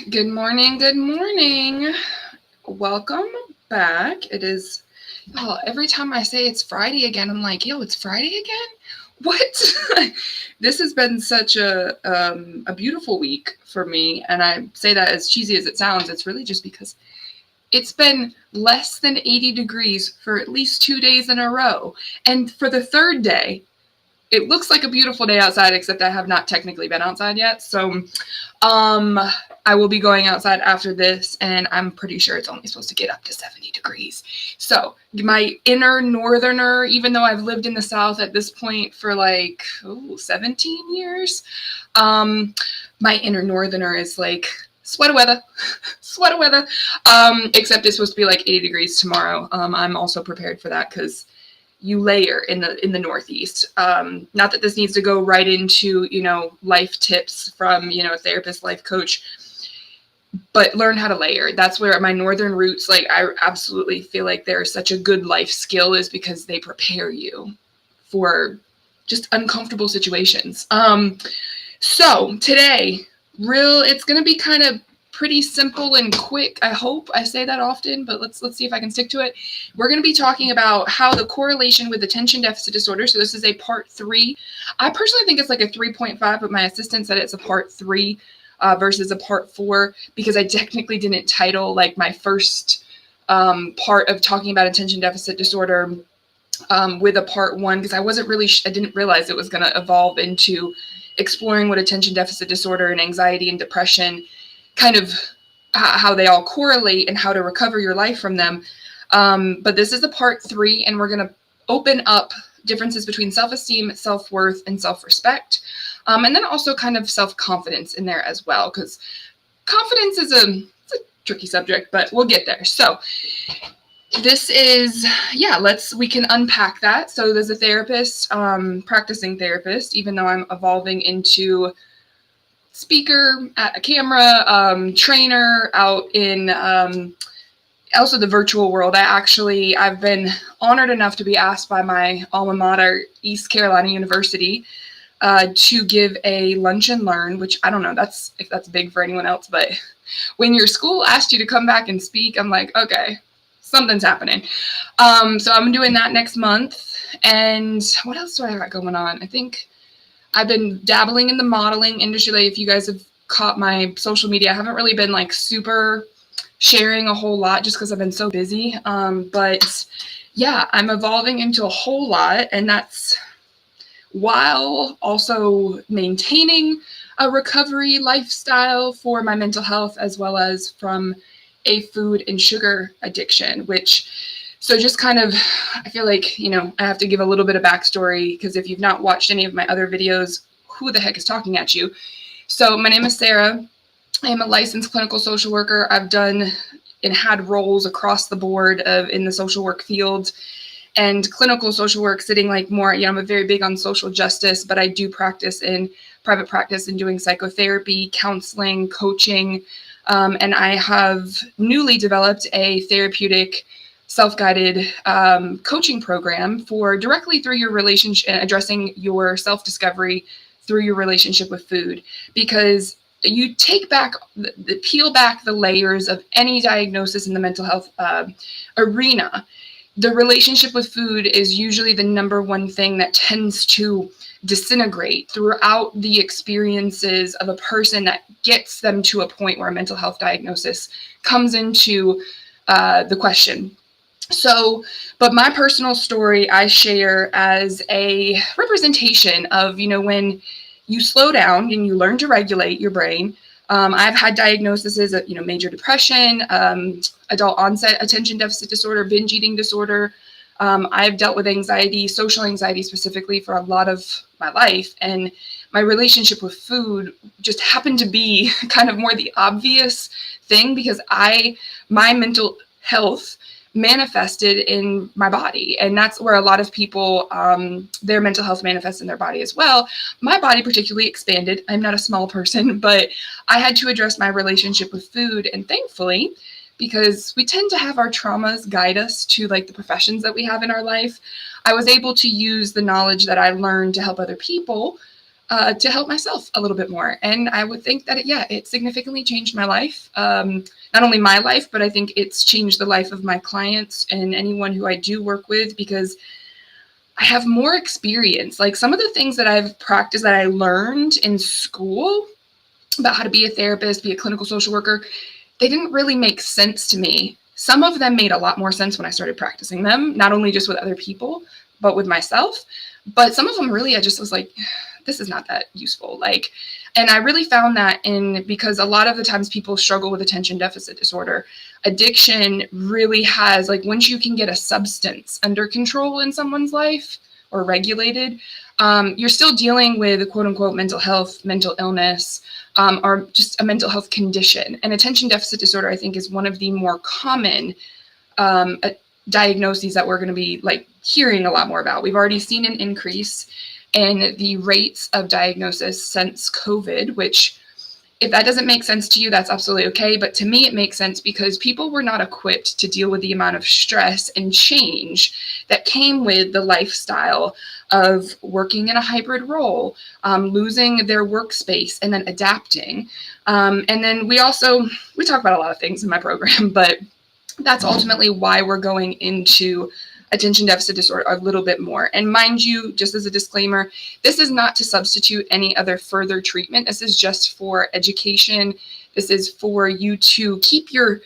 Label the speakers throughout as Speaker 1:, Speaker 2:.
Speaker 1: Good morning. Good morning. Welcome back. It is, every time I say it's Friday again, I'm like, yo, it's Friday again? What? This has been such a beautiful week for me. And I say that as cheesy as it sounds, it's really just because it's been less than 80 degrees for at least 2 days in a row. And for the third day, it looks like a beautiful day outside, except I have not technically been outside yet. So I will be going outside after this, and I'm pretty sure it's only supposed to get up to 70 degrees. So my inner northerner, even though I've lived in the South at this point for 17 years, my inner northerner is like, sweater weather, sweater weather. Except it's supposed to be like 80 degrees tomorrow. I'm also prepared for that because you layer in the Northeast. Not that this needs to go right into, life tips from, a therapist, life coach, but learn how to layer. That's where my Northern roots, I absolutely feel like they're such a good life skill, is because they prepare you for just uncomfortable situations. So today, it's going to be kind of pretty simple and quick. I hope. I say that often, but let's see if I can stick to it. We're going to be talking about how the correlation with attention deficit disorder. So this is a part 3. I personally think it's like a 3.5, but my assistant said it's a part 3 versus a part 4, because I technically didn't title my first part of talking about attention deficit disorder with a part 1, because I didn't realize it was going to evolve into exploring what attention deficit disorder and anxiety and depression, kind of how they all correlate and how to recover your life from them. But this is a part 3, and we're going to open up differences between self-esteem, self-worth, and self-respect. And then also kind of self-confidence in there as well, because confidence is a tricky subject, but we'll get there. So this is, we can unpack that. So there's a therapist, practicing therapist, even though I'm evolving into speaker, at a camera, trainer out in also the virtual world. I've been honored enough to be asked by my alma mater, East Carolina University, to give a lunch and learn, which I don't know if that's big for anyone else, but when your school asked you to come back and speak, I'm like, okay, something's happening. So I'm doing that next month. And what else do I got going on? I think I've been dabbling in the modeling industry. If you guys have caught my social media, I haven't really been super sharing a whole lot just because I've been so busy. But yeah, I'm evolving into a whole lot, and that's while also maintaining a recovery lifestyle for my mental health, as well as from a food and sugar addiction, so just kind of, I feel like, I have to give a little bit of backstory, because if you've not watched any of my other videos, who the heck is talking at you? So my name is Sara. I am a licensed clinical social worker. I've done and had roles across the board in the social work field, and clinical social work sitting more, I'm very big on social justice, but I do practice in private practice and doing psychotherapy, counseling, coaching, and I have newly developed a therapeutic self-guided coaching program for directly through your relationship, addressing your self-discovery through your relationship with food, because you peel back the layers of any diagnosis in the mental health arena. The relationship with food is usually the number one thing that tends to disintegrate throughout the experiences of a person that gets them to a point where a mental health diagnosis comes into the question. So, but my personal story I share as a representation of, when you slow down and you learn to regulate your brain. I've had diagnoses of, major depression, adult onset attention deficit disorder, binge eating disorder. I've dealt with anxiety, social anxiety specifically, for a lot of my life. And my relationship with food just happened to be kind of more the obvious thing, because my mental health manifested in my body. And that's where a lot of people, their mental health manifests in their body as well. My body particularly expanded. I'm not a small person, but I had to address my relationship with food. And thankfully, because we tend to have our traumas guide us to the professions that we have in our life, I was able to use the knowledge that I learned to help other people to help myself a little bit more. And I would think that, it significantly changed my life. Not only my life, but I think it's changed the life of my clients and anyone who I do work with, because I have more experience. Like some of the things that I've practiced that I learned in school about how to be a therapist, be a clinical social worker, they didn't really make sense to me. Some of them made a lot more sense when I started practicing them, not only just with other people, but with myself. But some of them really, I just was like, this is not that useful. And I really found that because a lot of the times people struggle with attention deficit disorder. Addiction really has, once you can get a substance under control in someone's life or regulated, you're still dealing with quote unquote mental health, mental illness, or just a mental health condition. And attention deficit disorder, I think, is one of the more common diagnoses that we're going to be hearing a lot more about. We've already seen an increase in the rates of diagnosis since COVID, which, if that doesn't make sense to you, that's absolutely okay. But to me, it makes sense because people were not equipped to deal with the amount of stress and change that came with the lifestyle of working in a hybrid role, losing their workspace, and then adapting. And then we talk about a lot of things in my program, but that's ultimately why we're going into attention deficit disorder a little bit more. And mind you, just as a disclaimer, this is not to substitute any other further treatment. This is just for education. This is for you to keep your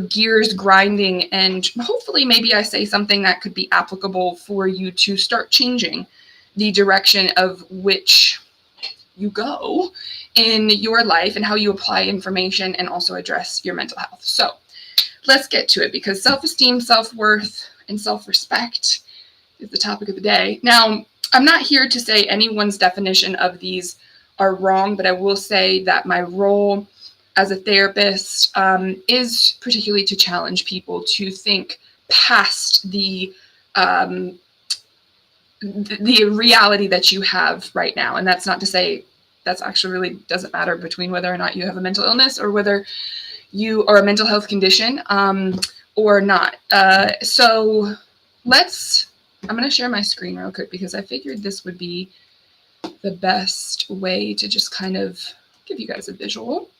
Speaker 1: gears grinding, and hopefully maybe I say something that could be applicable for you to start changing the direction of which you go in your life and how you apply information and also address your mental health. So let's get to it, because self-esteem, self-worth, and self-respect is the topic of the day. Now, I'm not here to say anyone's definition of these are wrong, but I will say that my role as a therapist is particularly to challenge people to think past the reality that you have right now. And that's not to say that's actually really doesn't matter between whether or not you have a mental illness or whether you are a mental health condition or not. So I'm going to share my screen real quick because I figured this would be the best way to just kind of give you guys a visual.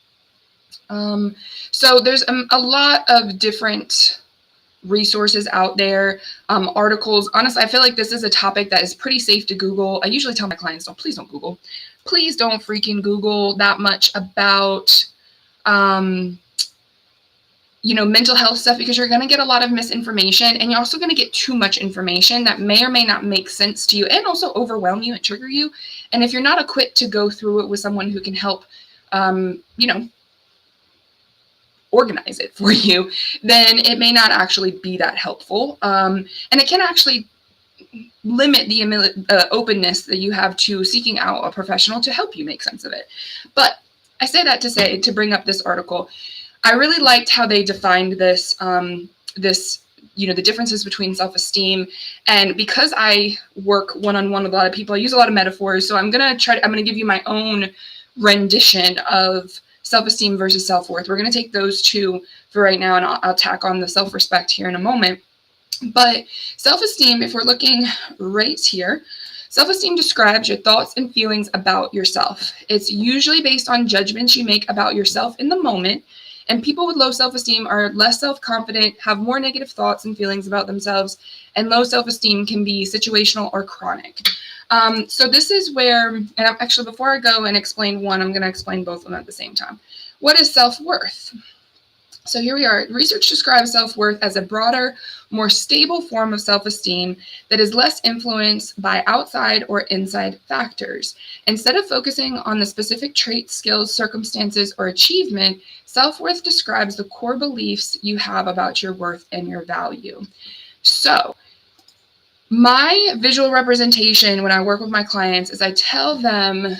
Speaker 1: So there's a lot of different resources out there, articles. Honestly, I feel like this is a topic that is pretty safe to Google. I usually tell my clients, please don't Google. Please don't freaking Google that much about mental health stuff, because you're going to get a lot of misinformation, and you're also going to get too much information that may or may not make sense to you and also overwhelm you and trigger you. And if you're not equipped to go through it with someone who can help, organize it for you, then it may not actually be that helpful. And it can actually limit the openness that you have to seeking out a professional to help you make sense of it. But I say that to bring up this article. I really liked how they defined this, the differences between self-esteem. And because I work one-on-one with a lot of people, I use a lot of metaphors. So I'm going to give you my own rendition of self-esteem versus self-worth. We're going to take those two for right now, and I'll tack on the self-respect here in a moment. But self-esteem, if we're looking right here, self-esteem describes your thoughts and feelings about yourself. It's usually based on judgments you make about yourself in the moment. And people with low self-esteem are less self-confident, have more negative thoughts and feelings about themselves, and low self-esteem can be situational or chronic. So this is where, and actually before I go and explain one, I'm going to explain both of them at the same time. What is self-worth? So here we are. Research describes self-worth as a broader, more stable form of self-esteem that is less influenced by outside or inside factors. Instead of focusing on the specific traits, skills, circumstances, or achievement, self-worth describes the core beliefs you have about your worth and your value. So my visual representation when I work with my clients is I tell them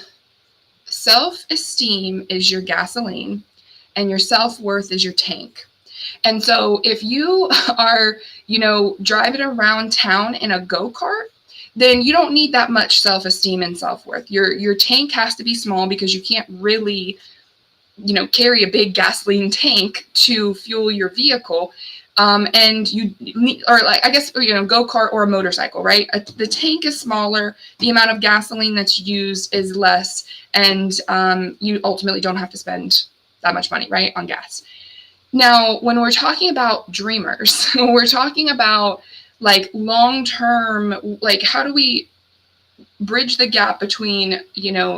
Speaker 1: self-esteem is your gasoline and your self-worth is your tank. And so if you are, driving around town in a go-kart, then you don't need that much self-esteem and self-worth. Your tank has to be small because you can't really, carry a big gasoline tank to fuel your vehicle. And you need, or like, I guess, go-kart or a motorcycle, right? The tank is smaller, the amount of gasoline that's used is less, and you ultimately don't have to spend that much money, right, on gas. Now, when we're talking about dreamers, when we're talking about like long-term, like how do we bridge the gap between,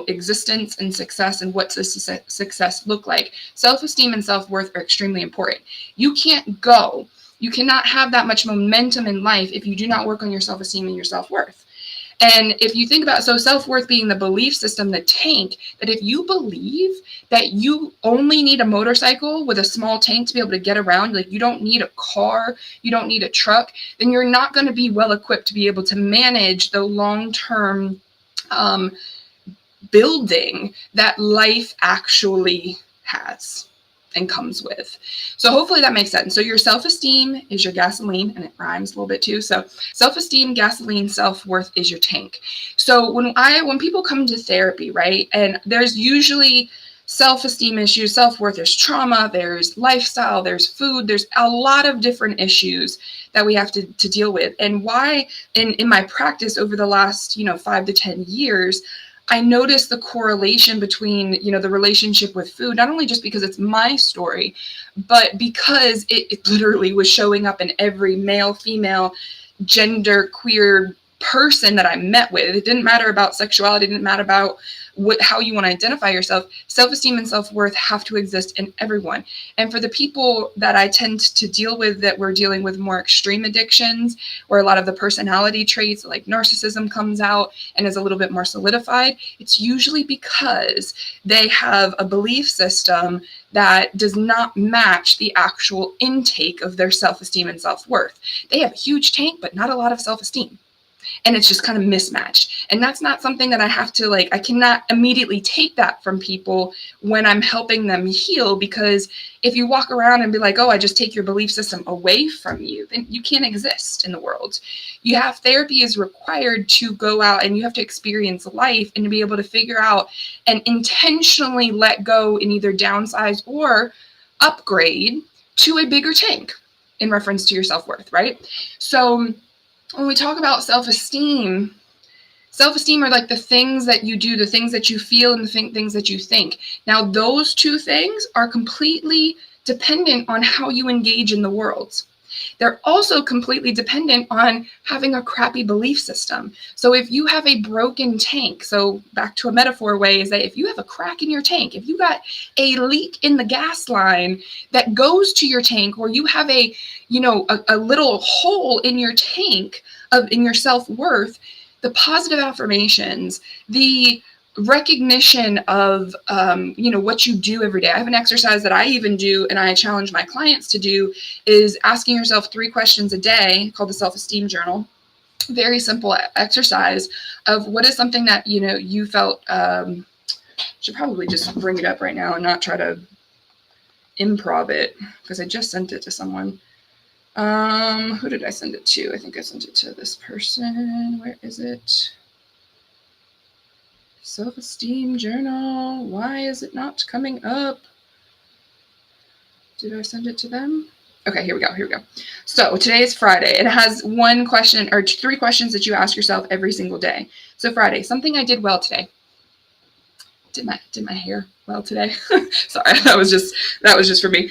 Speaker 1: existence and success, and what does success look like? Self-esteem and self-worth are extremely important. You cannot have that much momentum in life if you do not work on your self-esteem and your self-worth. And if you think about, so self-worth being the belief system, the tank, that if you believe that you only need a motorcycle with a small tank to be able to get around, like you don't need a car, you don't need a truck, then you're not going to be well equipped to be able to manage the long-term building that life actually has and comes with. So hopefully that makes sense. So your self-esteem is your gasoline, and it rhymes a little bit too. So self-esteem, gasoline, self-worth is your tank. So when people come to therapy, right, and there's usually self-esteem issues, self-worth, there's trauma, there's lifestyle, there's food, there's a lot of different issues that we have to deal with. And why in my practice over the last 5 to 10 years, I noticed the correlation between, the relationship with food, not only just because it's my story, but because it literally was showing up in every male, female, gender, queer person that I met with. It didn't matter about sexuality, it didn't matter about how you want to identify yourself. Self-esteem and self-worth have to exist in everyone. And for the people that I tend to deal with, that we're dealing with more extreme addictions, where a lot of the personality traits like narcissism comes out and is a little bit more solidified, it's usually because they have a belief system that does not match the actual intake of their self-esteem and self-worth. They have a huge tank, but not a lot of self-esteem. And it's just kind of mismatched. And that's not something that I have to I cannot immediately take that from people when I'm helping them heal, because if you walk around and be like, oh, I just take your belief system away from you, then you can't exist in the world. Therapy is required to go out and you have to experience life and to be able to figure out and intentionally let go and either downsize or upgrade to a bigger tank in reference to your self-worth, right? So when we talk about self-esteem are like the things that you do, the things that you feel, and the things that you think. Now, those two things are completely dependent on how you engage in the world. They're also completely dependent on having a crappy belief system. So if you have a broken tank, so back to a metaphor way, is that if you have a crack in your tank, if you got a leak in the gas line that goes to your tank, or you have a little hole in your tank in your self-worth, the positive affirmations, the recognition of what you do every day. I have an exercise that I even do, and I challenge my clients to do, is asking yourself 3 questions a day, called the self-esteem journal. Very simple exercise of what is something that you felt. Should probably just bring it up right now and not try to improv it, because I just sent it to someone. Who did I send it to? I think I sent it to this person. Where is it? Self-esteem journal. Why is it not coming up? Did I send it to them? Okay, here we go. So today is Friday. It has 1 question or 3 questions that you ask yourself every single day. So Friday, something I did well today. Did my hair well today? Sorry, that was just for me.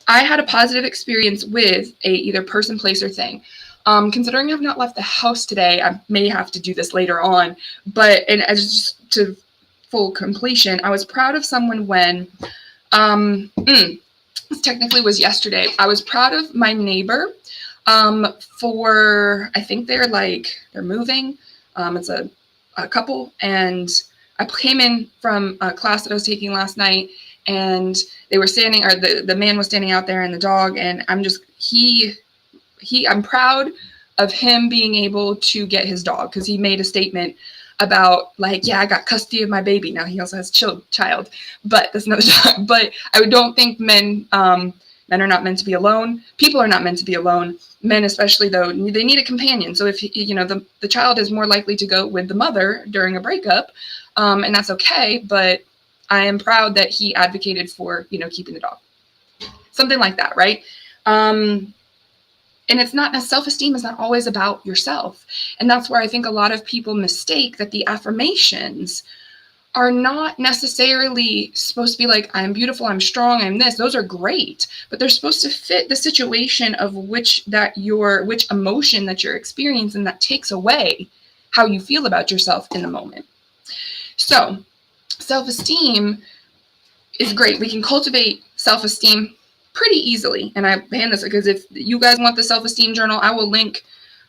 Speaker 1: I had a positive experience with either person, place, or thing. Considering I've not left the house today, I may have to do this later on, but as just to full completion, I was proud of someone when, this technically was yesterday. I was proud of my neighbor for, I think they're moving. It's a couple, and I came in from a class that I was taking last night, and they were standing, or the man was standing out there, and the dog, and I'm proud of him being able to get his dog, because he made a statement about I got custody of my baby. Now he also has a child, but that's another topic. But I don't think men are not meant to be alone. People are not meant to be alone. Men especially, though, they need a companion. So if the child is more likely to go with the mother during a breakup, and that's okay. But I am proud that he advocated for keeping the dog. Something like that, right? And it's not, self-esteem is not always about yourself. And that's where I think a lot of people mistake that the affirmations are not necessarily supposed to be like, I'm beautiful, I'm strong, I'm this. Those are great, but they're supposed to fit the situation of which emotion that you're experiencing, that takes away how you feel about yourself in the moment. So self-esteem is great. We can cultivate self-esteem pretty easily. And I hand this because if you guys want the self-esteem journal, I will link.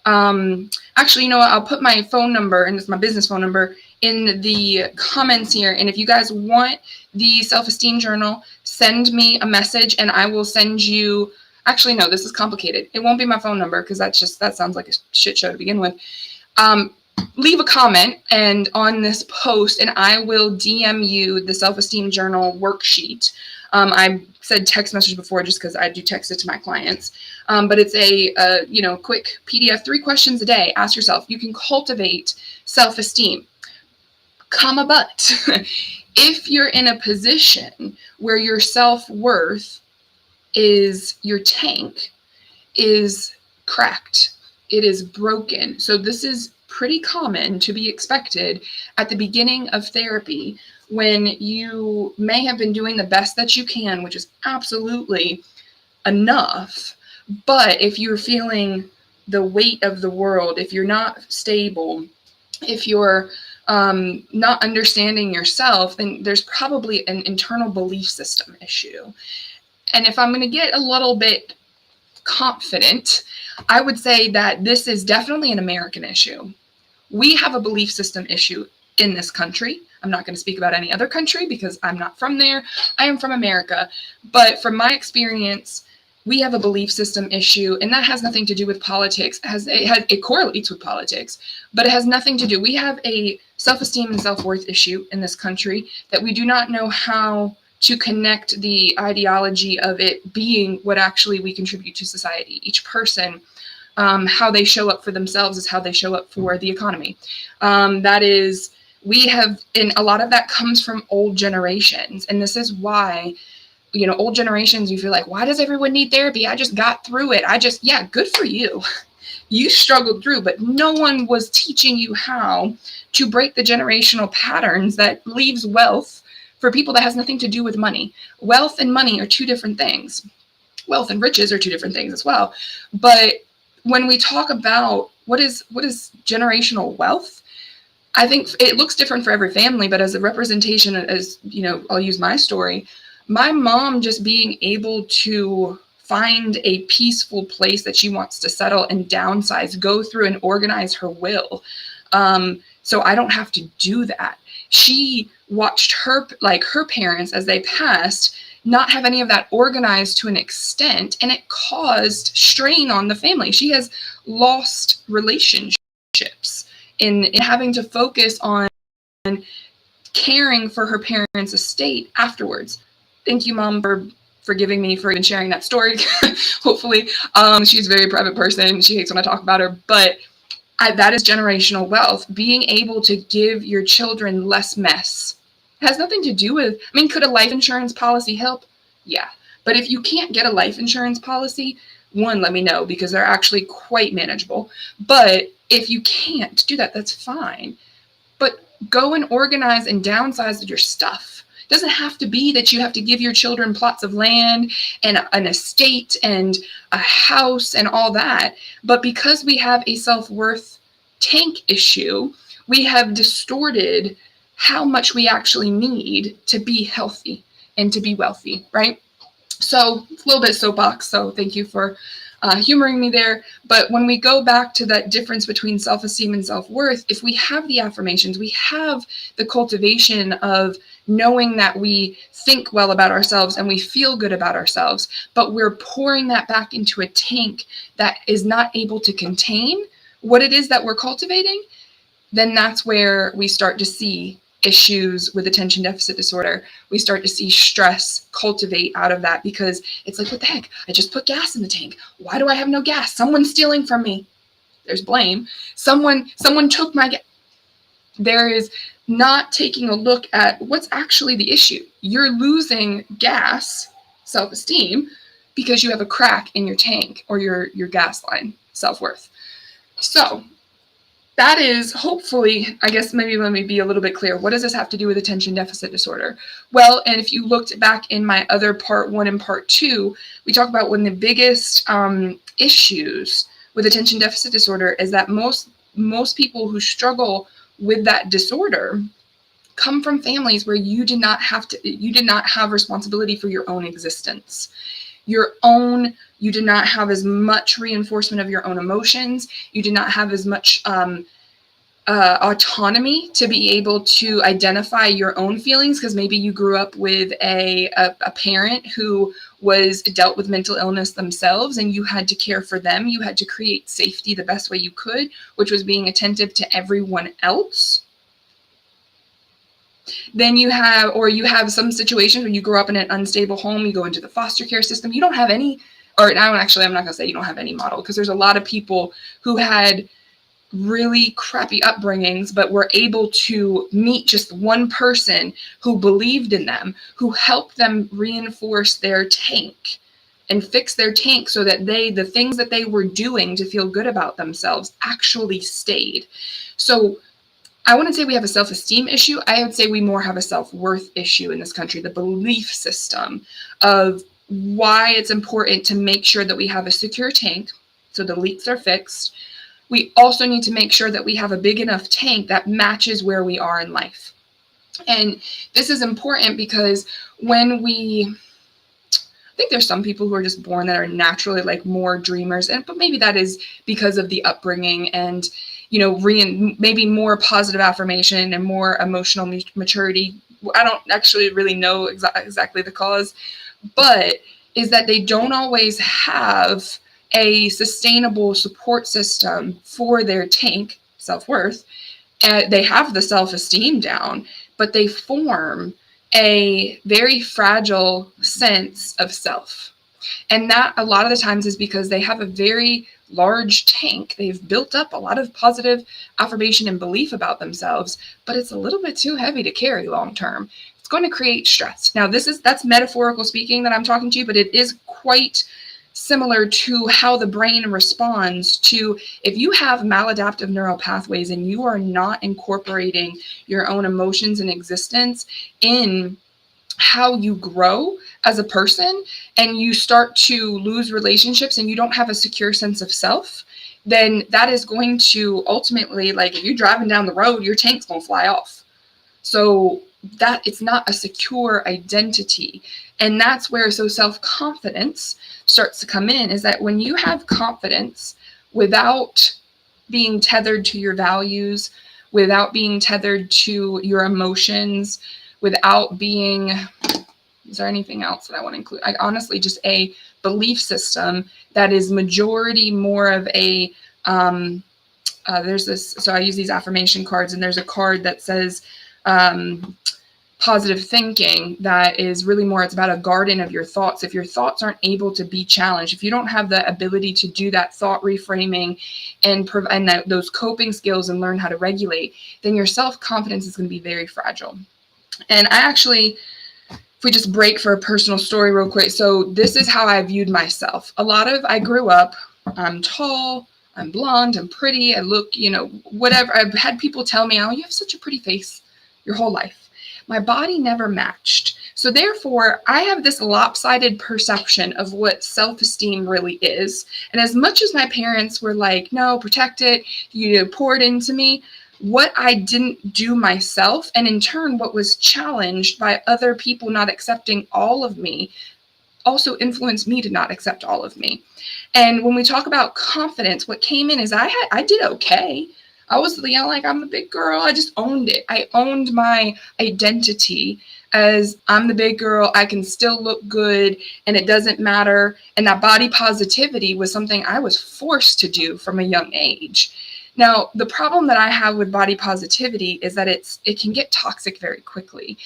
Speaker 1: Actually, you know what? I'll put my phone number, and it's my business phone number, in the comments here. And if you guys want the self-esteem journal, send me a message and I will send you. Actually, no, this is complicated. It won't be my phone number because that sounds like a shit show to begin with. Leave a comment and on this post, and I will DM you the self-esteem journal worksheet. I said text message before just because I do text it to my clients. But it's a quick PDF, 3 questions a day. Ask yourself. You can cultivate self-esteem. Comma, but if you're in a position where your self-worth is, your tank is cracked, it is broken. So this is pretty common to be expected at the beginning of therapy, when you may have been doing the best that you can, which is absolutely enough. But if you're feeling the weight of the world, if you're not stable, if you're not understanding yourself, then there's probably an internal belief system issue. And if I'm going to get a little bit confident, I would say that this is definitely an American issue. We have a belief system issue in this country. I'm not going to speak about any other country because I'm not from there. I am from America. But from my experience, we have a belief system issue, and that has nothing to do with politics. It correlates with politics, but it has nothing to do. We have a self-esteem and self-worth issue in this country that we do not know how to connect the ideology of it being what actually we contribute to society. Each person, how they show up for themselves is how they show up for the economy. And a lot of that comes from old generations. And this is why, old generations, you feel like, why does everyone need therapy? I just got through it. Yeah, good for you. You struggled through, but no one was teaching you how to break the generational patterns that leaves wealth for people that has nothing to do with money. Wealth and money are 2 different things. Wealth and riches are 2 different things as well. But when we talk about what is generational wealth, I think it looks different for every family, but as a representation, I'll use my story. My mom just being able to find a peaceful place that she wants to settle and downsize, go through and organize her will. So I don't have to do that. She watched her parents as they passed not have any of that organized to an extent, and it caused strain on the family. She has lost relationships in having to focus on caring for her parents' estate afterwards. Thank you, Mom, for forgiving me for even sharing that story. Hopefully, she's a very private person. She hates when I talk about her, but that is generational wealth. Being able to give your children less mess. It has nothing to do with, could a life insurance policy help? Yeah. But if you can't get a life insurance policy, 1, let me know, because they're actually quite manageable. But if you can't do that, that's fine. But go and organize and downsize your stuff. It doesn't have to be that you have to give your children plots of land and an estate and a house and all that. But because we have a self-worth tank issue, we have distorted how much we actually need to be healthy and to be wealthy, right? So it's a little bit soapbox, so thank you for humoring me there. But when we go back to that difference between self-esteem and self-worth, if we have the affirmations, we have the cultivation of knowing that we think well about ourselves and we feel good about ourselves, but we're pouring that back into a tank that is not able to contain what it is that we're cultivating, then that's where we start to see issues with attention deficit disorder. We start to see stress cultivate out of that, because it's like, what the heck? I just put gas in the tank. Why do I have no gas? Someone's stealing from me. There's blame. Someone took my gas. There is not taking a look at what's actually the issue. You're losing gas, self-esteem, because you have a crack in your tank or your gas line, self-worth. So that is hopefully, I guess maybe let me be a little bit clear. What does this have to do with attention deficit disorder? Well, and if you looked back in my other part 1 and part 2, we talk about one of the biggest issues with attention deficit disorder is that most people who struggle with that disorder come from families where you did not have responsibility for your own existence. You did not have as much reinforcement of your own emotions. You did not have as much autonomy to be able to identify your own feelings, because maybe you grew up with a parent who was dealt with mental illness themselves, and you had to care for them. You had to create safety the best way you could, which was being attentive to everyone else. Then you have some situations where you grow up in an unstable home, you go into the foster care system, you don't have any, or I'm not going to say you don't have any model, because there's a lot of people who had really crappy upbringings, but were able to meet just one person who believed in them, who helped them reinforce their tank and fix their tank so that the things that they were doing to feel good about themselves actually stayed. So I wouldn't say we have a self-esteem issue. I would say we more have a self-worth issue in this country, the belief system of why it's important to make sure that we have a secure tank so the leaks are fixed. We also need to make sure that we have a big enough tank that matches where we are in life. And this is important because I think there's some people who are just born that are naturally like more dreamers, but maybe that is because of the upbringing and maybe more positive affirmation and more emotional maturity. I don't actually really know exactly the cause, but is that they don't always have a sustainable support system for their tank, self-worth. They have the self-esteem down, but they form a very fragile sense of self. And that a lot of the times is because they have a very large tank. They've built up a lot of positive affirmation and belief about themselves, but it's a little bit too heavy to carry long term. It's going to create stress. Now, that's metaphorical speaking that I'm talking to you, but it is quite similar to how the brain responds to if you have maladaptive neural pathways and you are not incorporating your own emotions and existence in how you grow as a person, and you start to lose relationships and you don't have a secure sense of self, then that is going to ultimately, like if you're driving down the road, your tank's going to fly off. So that it's not a secure identity. And that's where self-confidence starts to come in, is that when you have confidence without being tethered to your values, without being tethered to your emotions, without being, is there anything else that I want to include? Honestly, just a belief system that is majority more of a, there's this, so I use these affirmation cards, and there's a card that says positive thinking that is really more, it's about a garden of your thoughts. If your thoughts aren't able to be challenged, if you don't have the ability to do that thought reframing and those coping skills and learn how to regulate, then your self-confidence is going to be very fragile. And I actually, if we just break for a personal story real quick. So this is how I viewed myself. I grew up, I'm tall, I'm blonde, I'm pretty, I look, whatever. I've had people tell me, oh, you have such a pretty face your whole life. My body never matched. So therefore, I have this lopsided perception of what self-esteem really is. And as much as my parents were like, no, protect it, you pour it into me, what I didn't do myself, and in turn, what was challenged by other people not accepting all of me, also influenced me to not accept all of me. And when we talk about confidence, what came in is I did okay. I was, like, I'm the big girl. I just owned it. I owned my identity as I'm the big girl. I can still look good and it doesn't matter. And that body positivity was something I was forced to do from a young age. Now, the problem that I have with body positivity is that it can get toxic very quickly.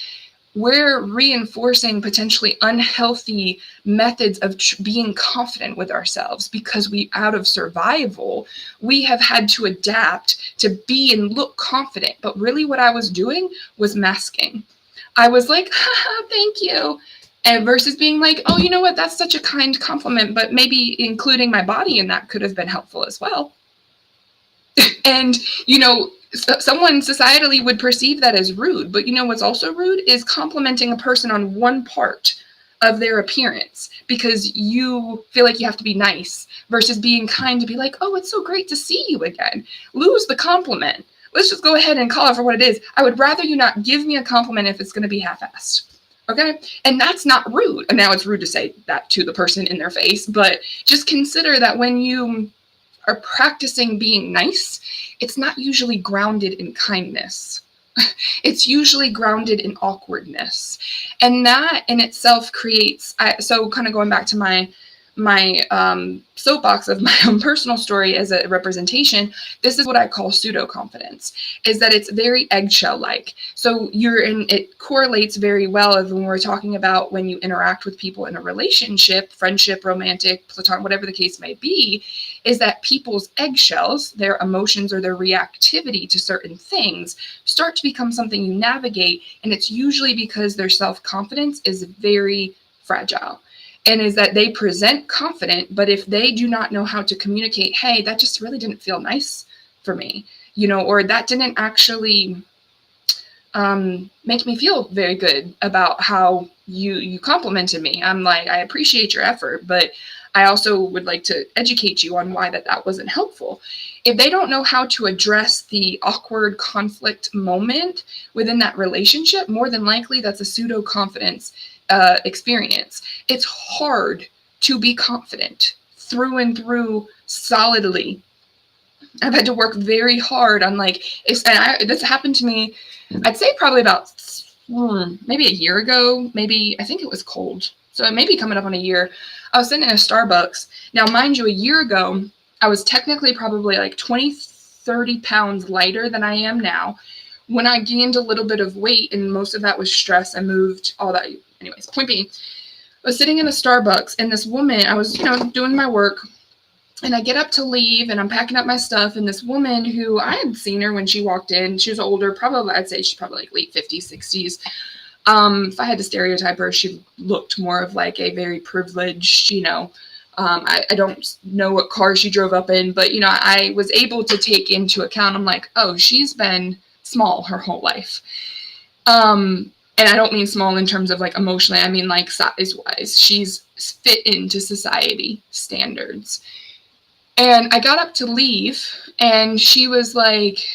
Speaker 1: We're reinforcing potentially unhealthy methods of being confident with ourselves because out of survival, we have had to adapt to be and look confident. But really what I was doing was masking. I was like, haha, thank you. And versus being like, oh, you know what, that's such a kind compliment, but maybe including my body in that could have been helpful as well. And, you know, someone societally would perceive that as rude, but you know what's also rude is complimenting a person on one part of their appearance because you feel like you have to be nice versus being kind to be like, oh, it's so great to see you again. Lose the compliment. Let's just go ahead and call it for what it is. I would rather you not give me a compliment if it's going to be half-assed. Okay? And that's not rude. And now it's rude to say that to the person in their face, but just consider that when you are practicing being nice, it's not usually grounded in kindness. It's usually grounded in awkwardness. And that in itself creates, so kind of going back to my soapbox of my own personal story as a representation, this is what I call pseudo-confidence, is that it's very eggshell-like. So it correlates very well when we're talking about when you interact with people in a relationship, friendship, romantic, platonic, whatever the case may be, is that people's eggshells, their emotions or their reactivity to certain things, start to become something you navigate, and it's usually because their self-confidence is very fragile. And is that they present confident, but if they do not know how to communicate, hey, that just really didn't feel nice for me, you know, or that didn't actually make me feel very good about how you complimented me. I'm like, I appreciate your effort, but I also would like to educate you on why that wasn't helpful. If they don't know how to address the awkward conflict moment within that relationship, more than likely that's a pseudo-confidence experience. It's hard to be confident through and through solidly. I've had to work very hard on this happened to me, I'd say probably about maybe a year ago, maybe, I think it was cold. So it may be coming up on a year. I was sitting in a Starbucks. Now, mind you, a year ago, I was technically probably like 20, 30 pounds lighter than I am now. When I gained a little bit of weight, and most of that was stress, I moved, all that. Anyways, point being, I was sitting in a Starbucks, and this woman, I was, doing my work, and I get up to leave, and I'm packing up my stuff, and this woman who I had seen her when she walked in, she was older, probably, I'd say she's probably like late 50s, 60s. If I had to stereotype her, she looked more of like a very privileged, I don't know what car she drove up in, but, I was able to take into account, I'm like, oh, she's been small her whole life. And I don't mean small in terms of like emotionally, I mean like size-wise. She's fit into society standards. And I got up to leave, and she was like,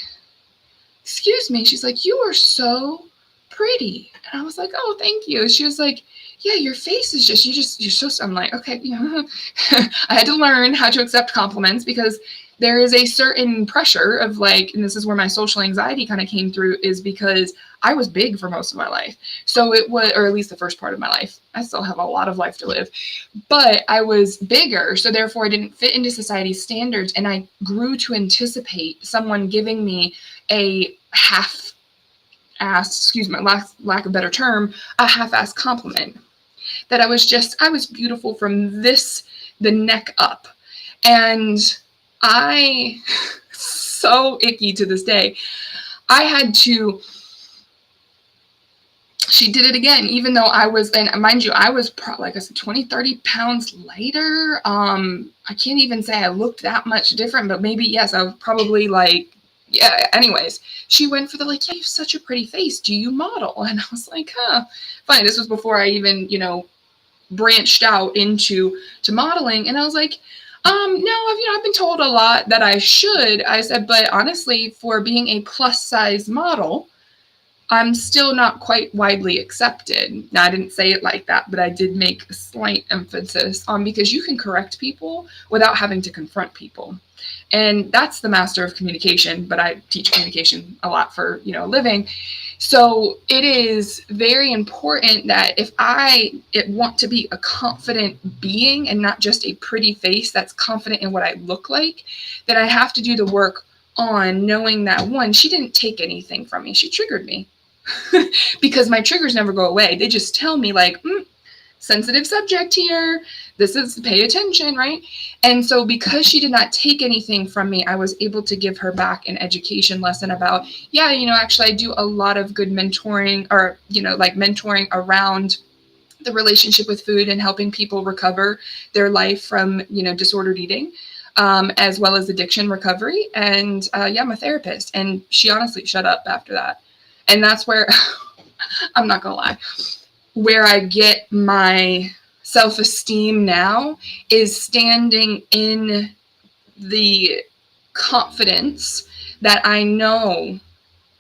Speaker 1: excuse me, she's like, you are so pretty. And I was like, oh, thank you. She was like, yeah, your face is you're so, I'm like, okay, I had to learn how to accept compliments because there is a certain pressure of like, and this is where my social anxiety kind of came through, is because I was big for most of my life. So it was, or at least the first part of my life. I still have a lot of life to live, but I was bigger. So therefore I didn't fit into society's standards. And I grew to anticipate someone giving me a half-assed, excuse my lack of better term, a half-assed compliment. That I was beautiful from the neck up. And so icky to this day. She did it again, even though I was, and mind you, I was probably, like I said, 20, 30 pounds lighter. I can't even say I looked that much different, but maybe, yes, I was probably like, yeah, anyways, she went for yeah, you have such a pretty face. Do you model? And I was like, fine. This was before I even, branched out into modeling. And I was like, no, I've been told a lot that I should. I said, but honestly, for being a plus size model, I'm still not quite widely accepted. Now, I didn't say it like that, but I did make a slight emphasis on, because you can correct people without having to confront people. And that's the master of communication, but I teach communication a lot for, a living. So it is very important that if I want to be a confident being and not just a pretty face that's confident in what I look like, that I have to do the work on knowing that, one, she didn't take anything from me. She triggered me. Because my triggers never go away. They just tell me like, sensitive subject here. This is, pay attention, right? And so because she did not take anything from me, I was able to give her back an education lesson about, yeah, actually I do a lot of good mentoring, or, like mentoring around the relationship with food and helping people recover their life from, disordered eating, as well as addiction recovery. And yeah, I'm a therapist. And she honestly shut up after that. And that's where, I'm not going to lie, where I get my self-esteem now is standing in the confidence that I know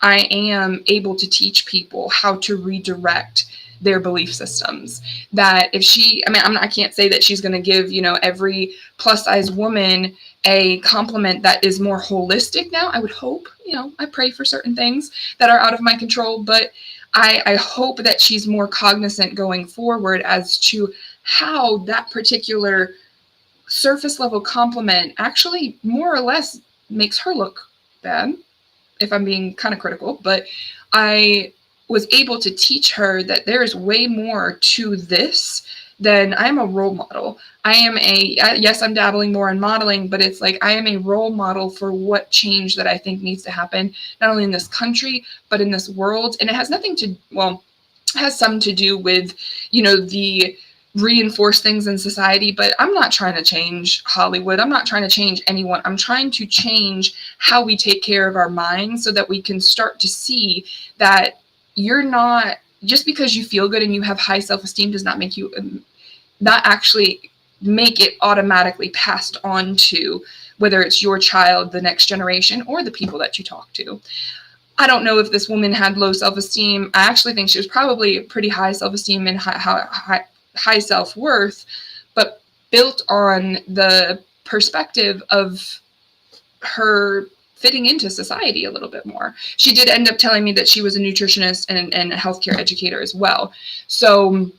Speaker 1: I am able to teach people how to redirect their belief systems. That if I can't say that she's going to give, every plus size woman a compliment that is more holistic now. I would hope, I pray for certain things that are out of my control, but I hope that she's more cognizant going forward as to how that particular surface level compliment actually more or less makes her look bad, if I'm being kind of critical. But I was able to teach her that there is way more to this than I'm a role model. Yes, I'm dabbling more in modeling, but it's like I am a role model for what change that I think needs to happen, not only in this country, but in this world. And it has has some to do with, the reinforce things in society, but I'm not trying to change Hollywood. I'm not trying to change anyone. I'm trying to change how we take care of our minds so that we can start to see that you're not, just because you feel good and you have high self-esteem does not make you, not actually make it automatically passed on to whether it's your child, the next generation, or the people that you talk to. I don't know if this woman had low self-esteem. I actually think she was probably pretty high self-esteem and high self-worth, but built on the perspective of her fitting into society a little bit more. She did end up telling me that she was a nutritionist and a healthcare educator as well. So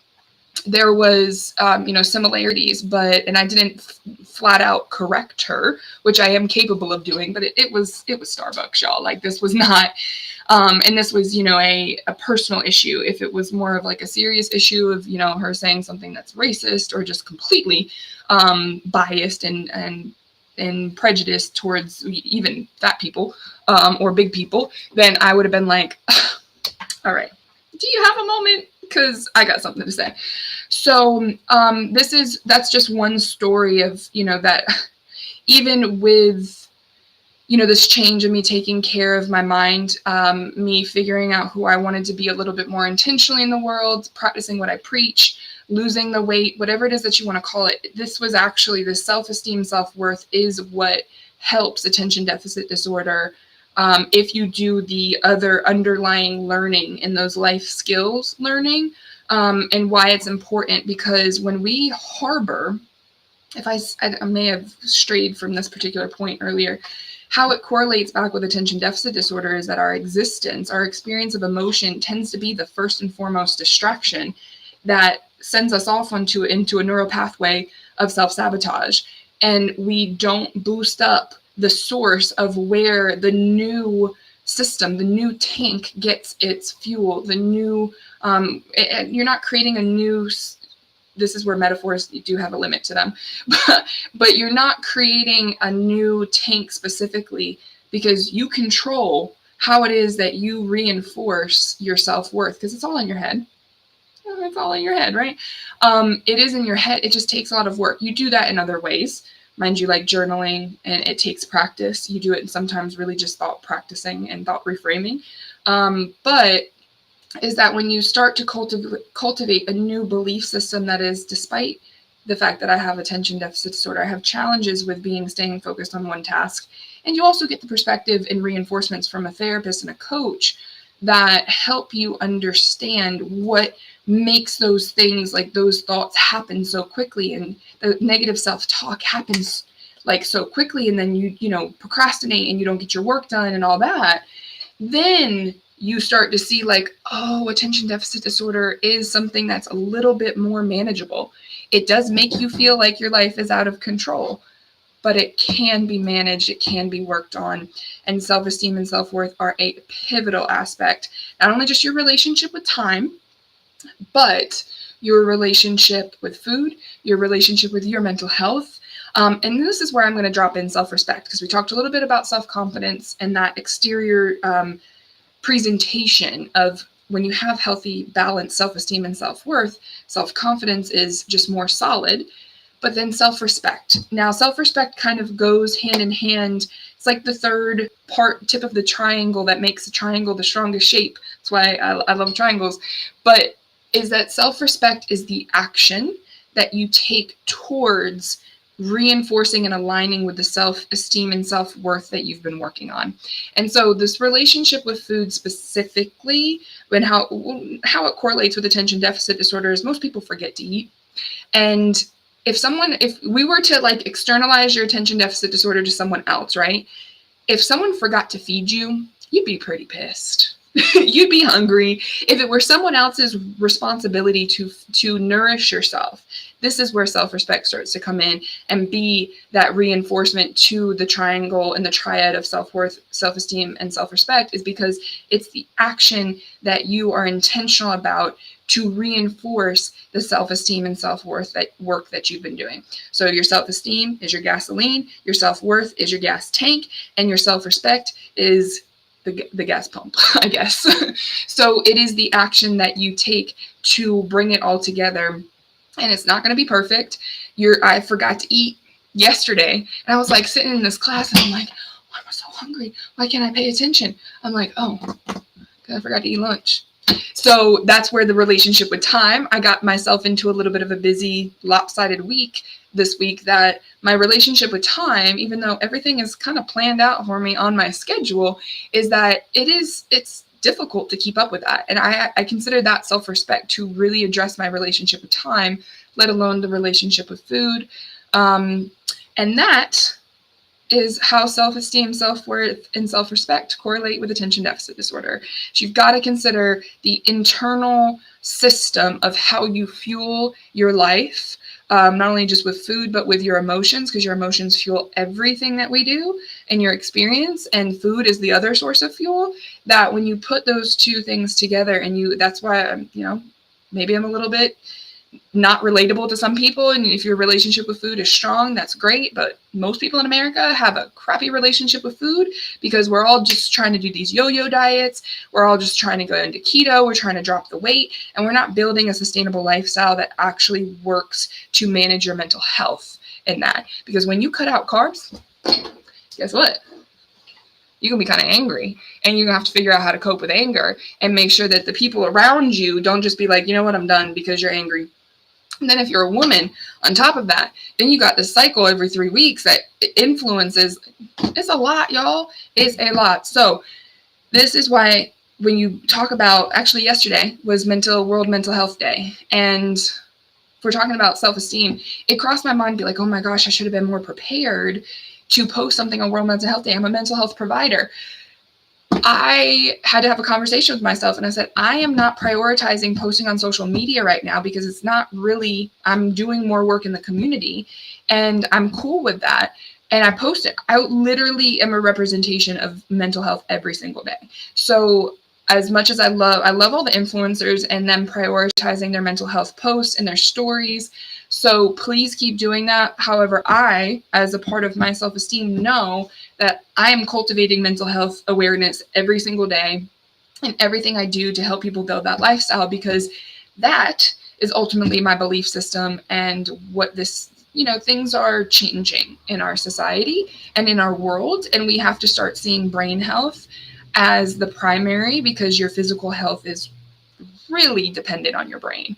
Speaker 1: there was, similarities, and I didn't flat out correct her, which I am capable of doing, but it was Starbucks, y'all. Like, this was not, and this was, a personal issue. If it was more of like a serious issue of, her saying something that's racist or just completely biased and prejudiced towards even fat people or big people, then I would have been like, all right, do you have a moment? Because I got something to say. So that's just one story of, that even with, this change of me taking care of my mind, me figuring out who I wanted to be a little bit more intentionally in the world, practicing what I preach, losing the weight, whatever it is that you want to call it. This was actually the self-esteem, self-worth is what helps attention deficit disorder. If you do the other underlying learning in those life skills learning, and why it's important, because when we harbor, I may have strayed from this particular point earlier, how it correlates back with attention deficit disorder is that our experience of emotion tends to be the first and foremost distraction that sends us off into a neural pathway of self-sabotage. And we don't boost up the source of where the new system, the new tank gets its fuel, the new, you're not creating a new, this is where metaphors do have a limit to them, but you're not creating a new tank specifically because you control how it is that you reinforce your self-worth, because it's all in your head. It's all in your head, right? It is in your head. It just takes a lot of work. You do that in other ways. Mind you, like journaling, and it takes practice. You do it sometimes really just thought practicing and thought reframing. But is that when you start to cultivate a new belief system that is, despite the fact that I have attention deficit disorder, I have challenges with staying focused on one task. And you also get the perspective and reinforcements from a therapist and a coach that help you understand what makes those things, like those thoughts, happen so quickly, and the negative self-talk happens like so quickly, and then you procrastinate and you don't get your work done and all that. Then you start to see like, oh, attention deficit disorder is something that's a little bit more manageable. It does make you feel like your life is out of control, but it can be managed, it can be worked on. And self-esteem and self-worth are a pivotal aspect, not only just your relationship with time, but your relationship with food, your relationship with your mental health. And this is where I'm going to drop in self-respect, because we talked a little bit about self-confidence and that exterior presentation of when you have healthy, balanced self-esteem and self-worth, self-confidence is just more solid. But then self-respect. Now, self-respect kind of goes hand in hand. It's like the third tip of the triangle that makes the triangle the strongest shape. That's why I love triangles. But is that self-respect is the action that you take towards reinforcing and aligning with the self-esteem and self-worth that you've been working on. And so this relationship with food specifically, and how it correlates with attention deficit disorder, is most people forget to eat. And if we were to like externalize your attention deficit disorder to someone else, right? If someone forgot to feed you, you'd be pretty pissed. You'd be hungry. If it were someone else's responsibility to nourish yourself, this is where self-respect starts to come in and be that reinforcement to the triangle and the triad of self-worth, self-esteem, and self-respect, is because it's the action that you are intentional about to reinforce the self-esteem and self-worth work that you've been doing. So your self-esteem is your gasoline, your self-worth is your gas tank, and your self-respect is the gas pump, I guess. So it is the action that you take to bring it all together. And it's not going to be perfect. I forgot to eat yesterday, and I was like sitting in this class, and I'm like, oh, I'm so hungry. Why can't I pay attention? I'm like, oh, because I forgot to eat lunch. So that's where the relationship with time, I got myself into a little bit of a busy, lopsided week this week, that my relationship with time, even though everything is kind of planned out for me on my schedule, is that it's difficult to keep up with that. And I consider that self-respect to really address my relationship with time, let alone the relationship with food. And that is how self-esteem, self-worth, and self-respect correlate with attention deficit disorder. So you've got to consider the internal system of how you fuel your life, not only just with food, but with your emotions, because your emotions fuel everything that we do and your experience, and food is the other source of fuel. That when you put those two things together, and that's why, maybe I'm a little bit not relatable to some people, and if your relationship with food is strong, that's great, but most people in America have a crappy relationship with food because we're all just trying to do these yo-yo diets. We're all just trying to go into keto. We're trying to drop the weight, and we're not building a sustainable lifestyle that actually works to manage your mental health in that. Because when you cut out carbs, guess what? You can be kind of angry, and you're gonna have to figure out how to cope with anger and make sure that the people around you don't just be like, you know what, I'm done because you're angry. And then if you're a woman, on top of that, then you got this cycle every 3 weeks that influences. It's a lot, y'all. It's a lot. So this is why when you talk about, actually yesterday was World Mental Health Day, and if we're talking about self-esteem, it crossed my mind to be like, oh my gosh, I should have been more prepared to post something on World Mental Health Day. I'm a mental health provider. I had to have a conversation with myself, and I said, I am not prioritizing posting on social media right now because it's not really, I'm doing more work in the community, and I'm cool with that. And I post it. I literally am a representation of mental health every single day. So as much as I love all the influencers and them prioritizing their mental health posts and their stories. So please keep doing that. However, I, as a part of my self-esteem, know that I am cultivating mental health awareness every single day and everything I do to help people build that lifestyle, because that is ultimately my belief system and what things are changing in our society and in our world. And we have to start seeing brain health as the primary, because your physical health is really dependent on your brain.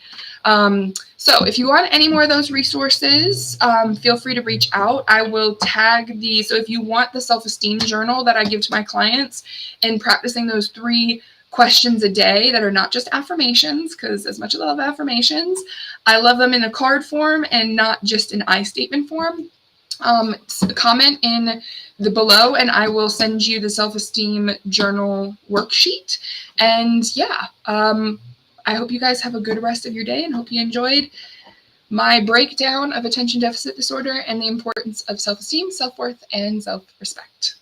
Speaker 1: So if you want any more of those resources, feel free to reach out. I will tag so if you want the self-esteem journal that I give to my clients and practicing those 3 questions a day that are not just affirmations, because as much as I love affirmations, I love them in a card form and not just an I statement form. Comment in the below and I will send you the self-esteem journal worksheet. And yeah, I hope you guys have a good rest of your day and hope you enjoyed my breakdown of attention deficit disorder and the importance of self-esteem, self-worth, and self-respect.